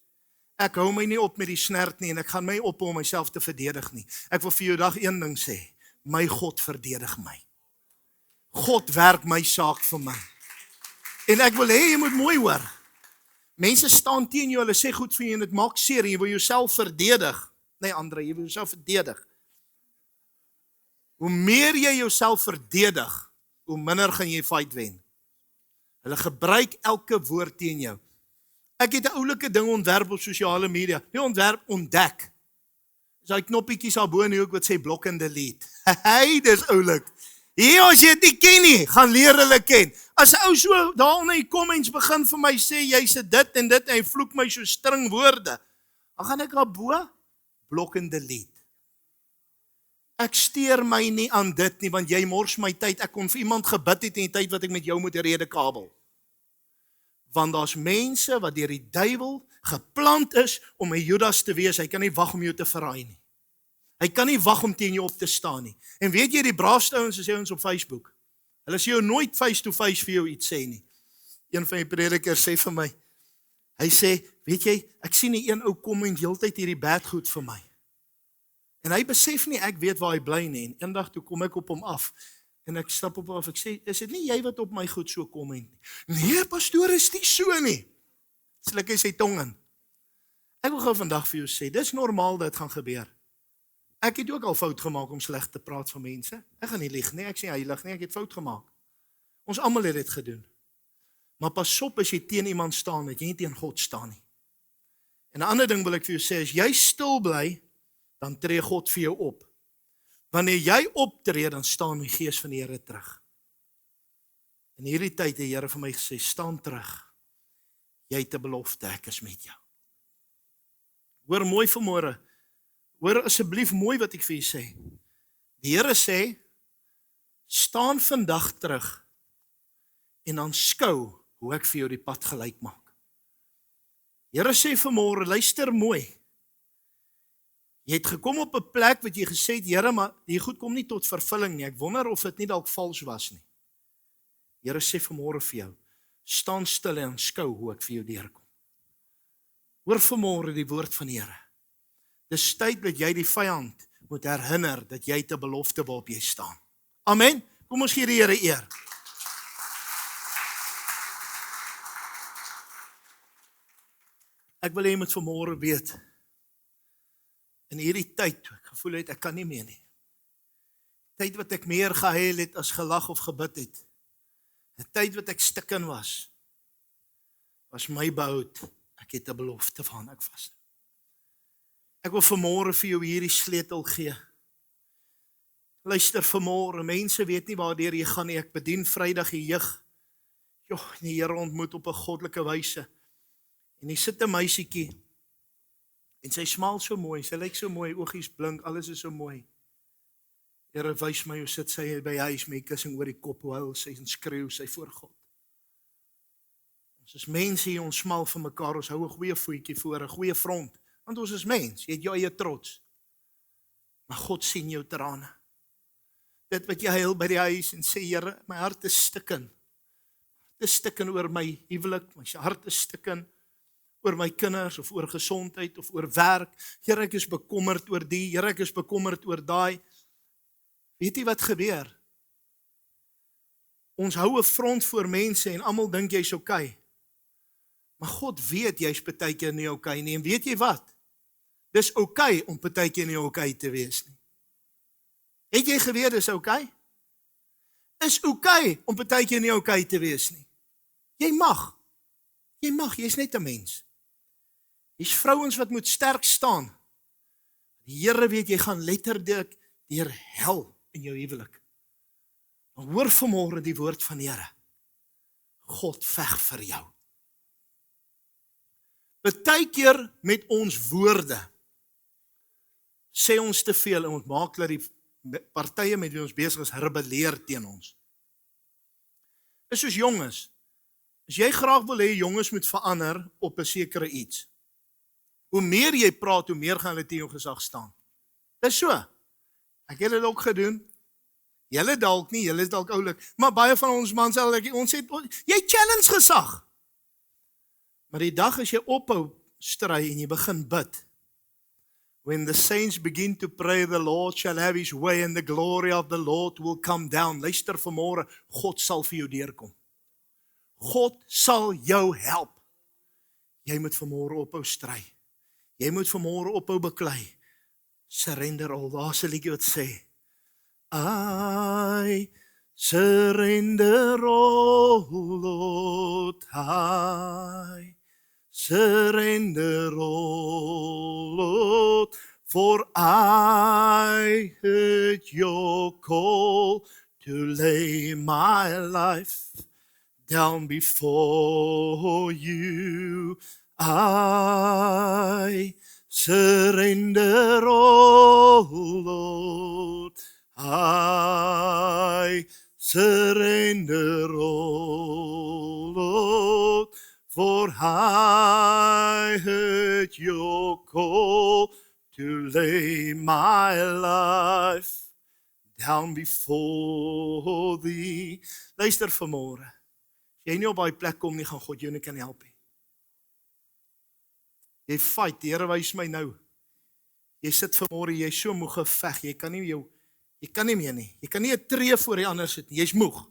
Ek hou my nie op met die snert nie en ek gaan my op om myself te verdedig nie. Ek wil vir jou dag een ding sê, my God verdedig my. God werk my saak vir my. En ek wil hê jy moet mooi hoor. Mense staan teen jou, hulle sê goed vir jou en dit maak seer en jy wil jouself verdedig. Nee Andre, jy wil jouself verdedig. Hoe meer jy jouself verdedig, hoe minder gaan jy fight wen. Hulle gebruik elke woord teen jou. Ek het 'n oulike ding ontwerp op sosiale media. Die ontwerp ontdek. Dis daai knoppietjies daar bo in die hoek wat sê block and delete. Hey, dis oulik. Hier as jy dit nie ken nie, gaan leer hulle ken. As 'n ou so daaronder in die comments begin vir my sê jy's dit en hy vloek my so string woorde, dan gaan ek daar bo block and delete. Ek steur my nie aan dit nie, want jy mors my tyd. Ek kon vir iemand gebid het in die tyd wat ek met jou moet redekabel. Want daar's mense wat deur die duiwel geplant is om 'n Judas te wees. Hy kan nie wag om jou te verraai nie. Hy kan nie wag om teen jou op te staan nie. En weet jy, die braafste ouens is ons op Facebook. Hulle sê jou nooit face to face vir jou iets sê nie. Een van die predikers sê vir my, hy sê, weet jy, ek sien die een ou kom en heeltyd hierdie bad goed vir my. En hy besef nie, ek weet waar hy bly nie. En eendag toe kom ek op hom af. En ek stap op hom af, ek sê, is dit nie jy wat op my goed so kom nie? Nee, pastoor, is nie so nie. Slik hy sy tong in. Ek wil gou vandag vir jou sê, dis normaal dat dit gaan gebeur. Ek het ook al fout gemaak om sleg te praat van mense. Ek gaan nie lieg nie, ek sê heilig nie, ek het fout gemaak. Ons almal het dit gedoen. Maar pas op as jy teen iemand staan, dat jy nie teen God staan nie. En 'n ander ding wil ek vir jou sê, as jy stil bly, dan tree God vir jou op. Wanneer jy optree, dan staan die Gees van die Here terug. In hierdie tyd het die Here vir my gesê, staan terug. Jy het 'n belofte, ek is met jou. Hoor mooi vanmôre. Hoor asseblief mooi wat ek vir julle sê. Die Here sê, staan vandag terug en aanskou hoe ek vir jou die pad gelyk maak. Die Here sê vanmôre, luister mooi. Jy het gekom op 'n plek wat jy gesê het, Here, maar die goed kom nie tot vervulling nie. Ek wonder of dit nie dalk vals was nie. Die Here sê vanmôre vir jou, staan stil en aanskou hoe ek vir jou deurkom. Hoor vanmôre die woord van die Here. Dis tyd dat jy die vyand moet herinner dat jy 'n belofte waarop jy staan. Amen. Kom ons gee die Here eer. Ek wil hê jy moet vanmôre weet, in hierdie tyd, ek gevoel het, ek kan nie meer nie. Tyd wat ek meer gehuil het as gelag of gebid het. 'n Tyd wat ek stikken was my behoud. Ek het 'n belofte waaraan ek vas. Ek wil vanmôre vir jou hierdie sleutel gee. Luister vanmôre, mense weet nie waardeur jy gaan nie. Ek bedien Vrydag die jeug. Die Here ontmoet op 'n goddelike wyse. En hier sit 'n meisietjie. En sy smaal so mooi, sy lyk so mooi, oogies blink, alles is so mooi. Here wys my hoe sit sy by huis met 'n kussing oor die kop, hoe huil sy en skreeu sy voor God. Ons is mense hier, ons smaal vir mekaar, ons hou 'n goeie voetjie voor, 'n goeie front, want ons is mens, jy het jou eie trots. Maar God sien jou trane. Dit wat jy huil by die huis en sê, Here, my hart is stikken. Het is stikken oor my huwelik, my hart is stikken oor my kinders, of oor gesondheid, of oor werk. Here, ek is bekommerd oor die, Here, ek is bekommerd oor daai. Weet jy wat gebeur? Ons hou 'n front voor mense en almal dink jy's okay. Maar God weet jy's partykeer nie okay nie. En weet jy wat? Dis okay om partykeer nie okay te wees nie. Het jy geweet dis okay? Is okay om partykeer nie okay te wees nie. Jy mag, jy's net 'n mens. Hier's vrouens wat moet sterk staan. Die Here weet jy gaan letterlik deur hel in jou huwelik. Maar hoor vanmôre die woord van die Here. God veg vir jou. Partykeer met ons woorde sê ons te veel en ons maak dat die partye met wie ons besig is rebelleer teen ons. Dis soos jonges. As jy graag wil hê jonges moet verander op 'n sekere iets, Hoe meer jy praat, hoe meer gaan hulle teen jou gesag staan. Dis so. Ek het dit ook gedoen. Julle dalk nie, julle is dalk oulik, maar baie van ons mans sal ons sê jy challenge gesag. Maar die dag as jy ophou stry en jy begin bid, when the saints begin to pray, the Lord shall have his way and the glory of the Lord will come down. Luister vanmôre, God sal vir jou deurkom. God sal jou help. Jy moet vanmôre ophou stry. Jy moet vanmôre ophou beklei. Surrender all. Daar's 'n liedjie wat sê, I surrender all, Lord, I surrender all, Lord, for I heard your call to lay my life down before you. I surrender all, Lord, I surrender all, Lord, for I heard your call to lay my life down before thee. Luister vanmôre, as jy nie op daai plek kom nie, gaan God jou nie kan help nie. Jy fight, die Here wys my nou. Jy sit vanmôre, jy is so moeg geveg, jy kan nie meer nie. Jy kan nie 'n tree voor die ander sit nie. Jy's moeg.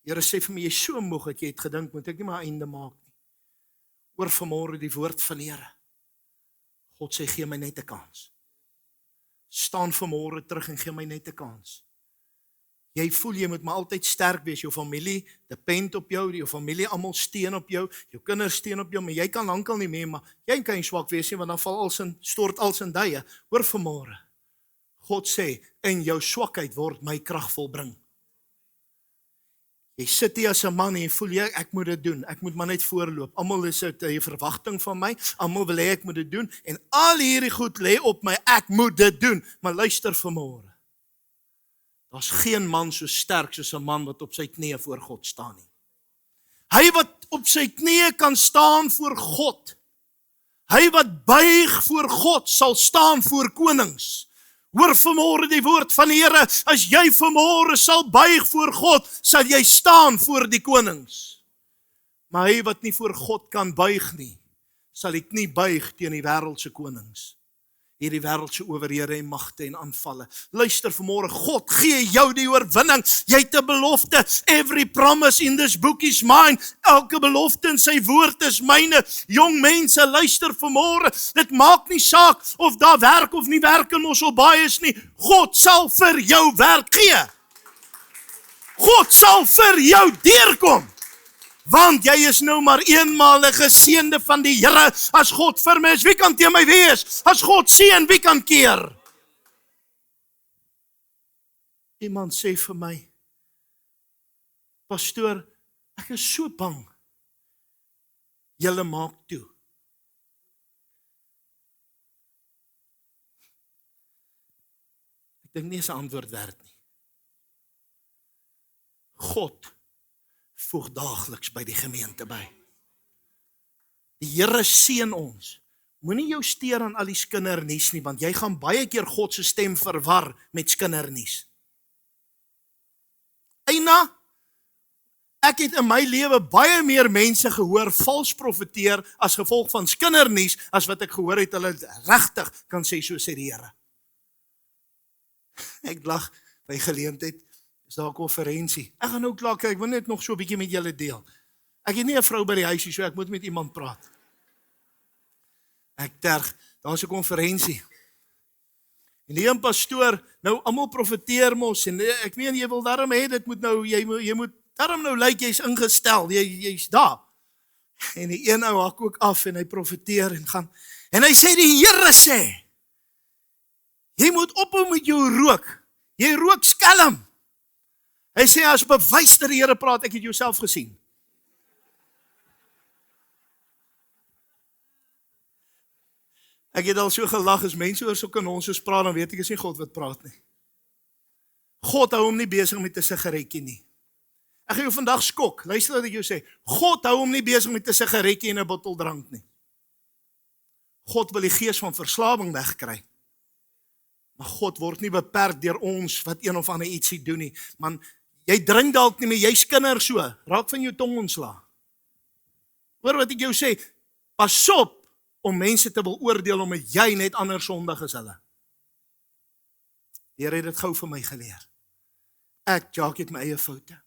Die Here sê vir my, jy is so moeg dat jy het gedink, moet ek nie maar einde maak nie. Oor vanmôre die woord van die Here. God sê, gee my net 'n kans. Staan vanmôre terug en gee my net 'n kans. Jy voel jy moet maar altyd sterk wees, jou familie depend op jou, jou familie almal steun op jou kinders steun op jou, maar jy kan lankal nie meer, maar jy kan nie swak wees nie, want dan stort als in duie. Hoor vanmôre, God sê, in jou swakheid word my krag volbring. Jy sit hier as 'n man en jy voel ek moet dit doen, ek moet maar net voorloop. Almal is dit 'n verwagting van my, almal wil hê ek moet dit doen, en al hierdie goed lê op my, ek moet dit doen. Maar luister vanmôre. Daar's geen man so sterk soos 'n man wat op sy knieë voor God staan nie. Hy wat op sy knieë kan staan voor God, hy wat buig voor God, sal staan voor konings. Hoor vanmôre die woord van die Here, as jy vanmôre sal buig voor God, sal jy staan voor die konings. Maar hy wat nie voor God kan buig nie, sal die knie buig teen die wêreldse konings. Hierdie wêreldse owerhede en magte en aanvalle. Luister vanmôre, God gee jou die oorwinning. Jy het 'n belofte. Every promise in this book is mine. Elke belofte in sy woord is myne. Jong mense, luister vanmôre. Dit maak nie saak of daar werk of nie werk in ons baie is nie. God sal vir jou werk gee. God sal vir jou deurkom. Want jy is nou maar eenmaal 'n geseënde van die Here. As God vir my is, wie kan teen my wees? As God seën, wie kan keer? Iemand sê vir my, pastoor, ek is so bang. Julle maak toe. Ek dink nie is 'n antwoord werd nie. God voeg daagliks by die gemeente by. Die Here seën ons. Moenie jou steur aan al die skindernuus nie, want jy gaan baie keer God se stem verwar met skindernuus. Eina, ek het in my lewe baie meer mense gehoor vals profeteer as gevolg van skindernuus as wat ek gehoor het hulle regtig kan sê so sê die Here. Ek lag by geleentheid. Is daar 'n konferensie. Ek gaan nou klaar kyk, ek wil net nog so 'n bietjie met julle deel. Ek het nie 'n vrou by die huisie, so ek moet met iemand praat. Ek terg, daar's 'n konferensie. En die een pastoor, nou almal profeteer mos en ek weet jy wil daarom hê dit moet nou jy moet daarom nou lyk jy's ingestel, jy's daar. En die een ou hak ook af en hy profeteer en gaan. En hy sê die Here sê, jy moet ophou met jou rook. Jy rook skelm. Hy sê as bewys dat die Here praat, ek het jouself gesien. Ek het al so gelag as mense oor sulke nonsens praat, dan weet ek is nie God wat praat nie. God hou hom nie besig met 'n sigaretjie nie. Ek gaan jou vandag skok. Luister wat ek jou sê. God hou hom nie besig met 'n sigaretjie en 'n bottel drank nie. God wil die gees van verslawing wegkry. Maar God word nie beperk deur ons wat een of ander ietsie doen nie. Man, jy drink dalk nie meer, jy's kinder so, raak van jou tong ontslae. Hoor wat ek jou sê, pas op om mense te wil oordeel omdat jy net anders sondig as hulle. Die Here het dit gou vir my geleer. Jacques, het my eie foute.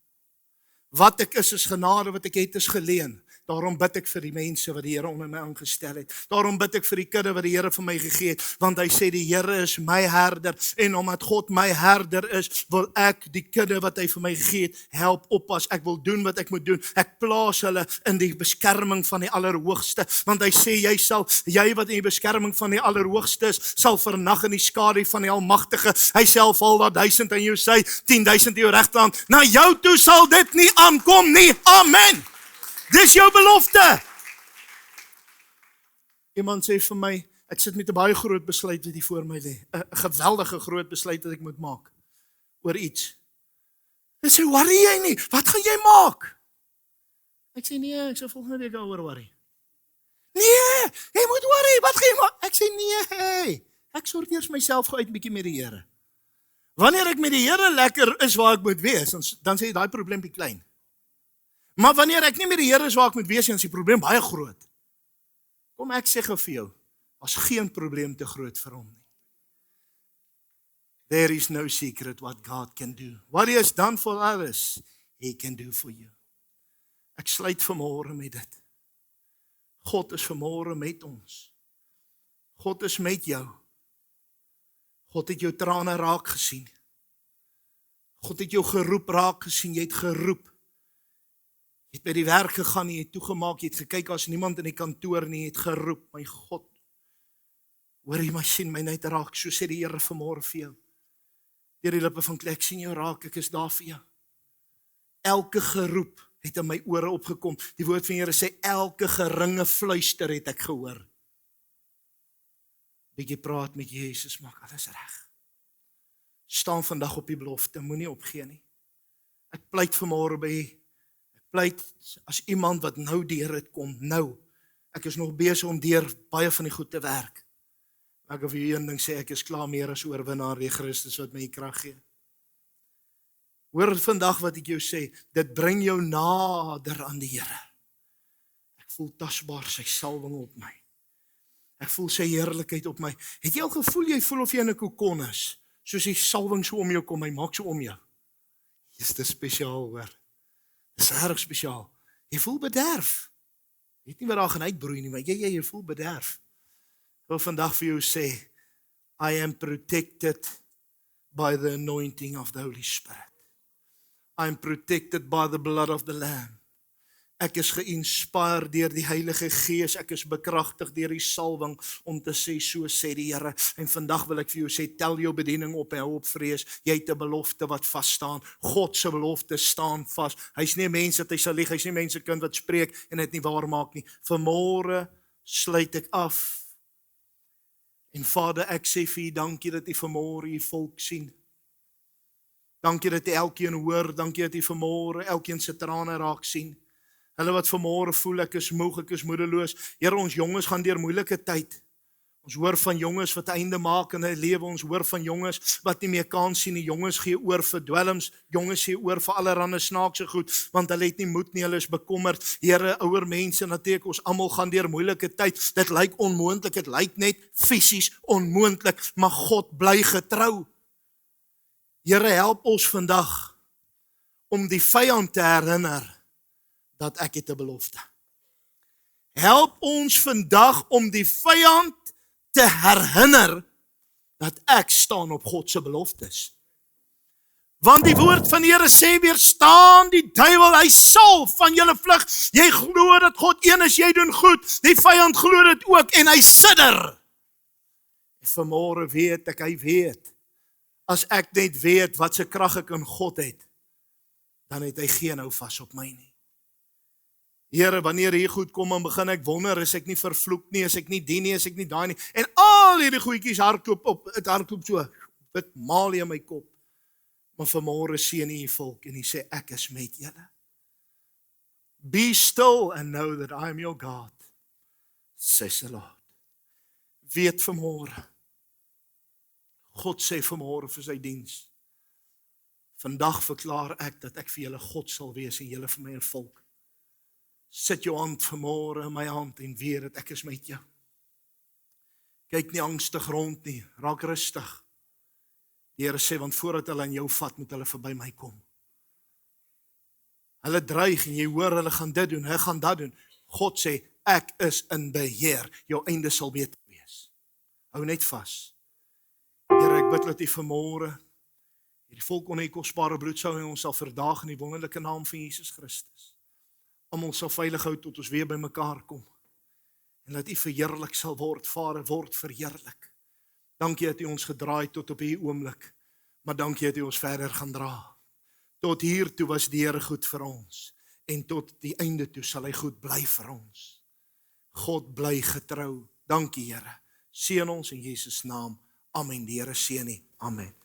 Wat ek is genade, wat ek het is geleen. Daarom bid ek vir die mense wat die Here onder my aangestel het. Daarom bid ek vir die kudde wat die Here vir my gegee het, want hy sê die Here is my herder, en omdat God my herder is, wil ek die kudde wat hy vir my gegee het, help oppas. Ek wil doen wat ek moet doen. Ek plaas hulle in die beskerming van die Allerhoogste, want hy sê jy wat in die beskerming van die Allerhoogste is, sal vernag in die skadu van die Almagtige. Hy self val daar 1000 aan jou sy, 10.000 in jou regterhand. Na jou toe sal dit nie aankom nie. Amen. Dis jou belofte. Iemand sê vir my, ek sit met 'n baie groot besluit wat hier voor my lê. 'n geweldige groot besluit wat ek moet maak oor iets. Ek sê, worry jy nie, wat gaan jy maak? Ek sê nee, ek sê volgende week oor worry. Nee, jy moet worry, wat gaan jy maak? Ek sê nee, ek sorteer myself gou uit 'n bietjie met die Here. Wanneer ek met die Here lekker is waar ek moet wees, dan sê jy daai probleempie klein. Maar wanneer ek nie met die Here is waar ek moet wees, dan is die probleem baie groot. Kom ek sê gou vir jou, daar's geen probleem te groot vir hom nie. There is no secret what God can do. What he has done for others, he can do for you. Ek sluit vanmôre met dit. God is vanmôre met ons. God is met jou. God het jou trane raak gesien. God het jou geroep raak gesien, jy het geroep. Jy het by die werk gegaan, jy het toegemaak, jy het gekyk as niemand in die kantoor nie, jy het geroep, my God. Hoor jy my sien my net raak, so sê die Here vanmôre vir jou. Deur die lippe van Klek sien jou raak, ek is daar vir jou. Elke geroep het in my ore opgekom. Die woord van die Here sê elke geringe fluister het ek gehoor. Bietjie praat met Jesus, maak alles reg. Staan vandag op die belofte, moenie opgee nie. Ek pleit vanmôre by pleit as iemand wat nou deur dit kom, nou. Ek is nog besig om deur baie van die goed te werk. Ek wil vir jou een ding sê, ek is klaar meer as oorwinnaar deur Christus wat my die krag gee. Hoor vandag wat ek jou sê, dit bring jou nader aan die Here. Ek voel tasbaar sy salwing op my. Ek voel sy heerlikheid op my. Het jy al gevoel, jy voel of jy in 'n kokon is, soos die salwing so om jou kom, hy maak so om jou. Dis te spesiaal hoor. Dis erg spesiaal. Jy voel bederf. Jy weet nie wat daar gaan uitbroei nie, maar jy voel bederf. Ek wil vandag vir jou sê, I am protected by the anointing of the Holy Spirit. I am protected by the blood of the Lamb. Ek is geïnspireer deur die Heilige Gees, ek is bekragtig deur die salwing om te sê, so sê die Here. En vandag wil ek vir jou sê, tel jou bediening op en hou op vrees. Jy het 'n belofte wat vas staan. God se belofte staan vas. Hy's nie 'n mens dat hy sal lieg, hy's nie 'n mens se kind wat spreek en dit nie waar maak nie. Vanmôre sluit ek af. En Vader, ek sê vir U dankie dat U vanmôre U volk sien. Dankie dat U elkeen hoor, dankie dat U vanmôre elkeen se trane raak sien. Hulle wat vanmôre voel, ek is moeg, ek is moedeloos. Here, ons jonges gaan deur moeilike tyd. Ons hoor van jonges wat einde maak in hulle lewe, ons hoor van jonges wat nie meer kans sien nie. Jonges gee oor vir dwelms, jonges gee oor vir allerlei snaakse goed, want hulle het nie moed nie, hulle is bekommerd. Here, ouer mense, natuurlik ons almal gaan deur moeilike tyd. Dit lyk onmoontlik, dit lyk net fisies onmoontlik, maar God bly getrou. Here, help ons vandag om die vyand te herinner dat ek het 'n belofte. Help ons vandag om die vyand te herinner dat ek staan op God se beloftes. Want die woord van die Here sê, weerstaan die duiwel, hy sal van julle vlug. Jy glo dat God een is, jy doen goed. Die vyand glo dit ook en hy sidder. En vanmôre weet ek, hy weet, as ek net weet wat se krag ek in God het, dan het hy geen hou vas op my nie. Here, wanneer hier goed kom en begin ek wonder, is ek nie vervloek nie, is ek nie die nie, is ek nie daai nie. En al hierdie goedjies hardloop op, dit hardloop so, dit maal in my kop. Maar vanmôre seën U volk en U sê, ek is met julle. Be still and know that I am your God, says the Lord. weet vanmôre, God sê vanmôre vir sy diens, vandag verklaar ek dat ek vir julle God sal wees en julle vir my 'n volk. Sit jou hand vanmôre in my hand en weet dat ek is met jou. Kyk nie angstig rond nie, raak rustig. Die Here sê, want voordat hulle aan jou vat, moet hulle verby my kom. Hulle dreig en jy hoor, hulle gaan dit doen, hulle gaan dat doen. God sê, ek is in beheer, jou einde sal beter wees. Hou net vas. Here, ek bid dat U vanmôre hierdie volk onder U kosbare bloed sou en ons sal verdaag in die wonderlike naam van Jesus Christus. Almal sal veilig hou tot ons weer by mekaar kom. En dat U verheerlik sal word, Vader, word verheerlik. Dankie dat U ons gedraai tot op hierdie oomblik, maar dankie dat U ons verder gaan dra. Tot hier toe was die Here goed vir ons, en tot die einde toe sal Hy goed bly vir ons. God bly getrou. Dankie Here. Seën ons in Jesus naam. Amen. Die Here seën U. Amen.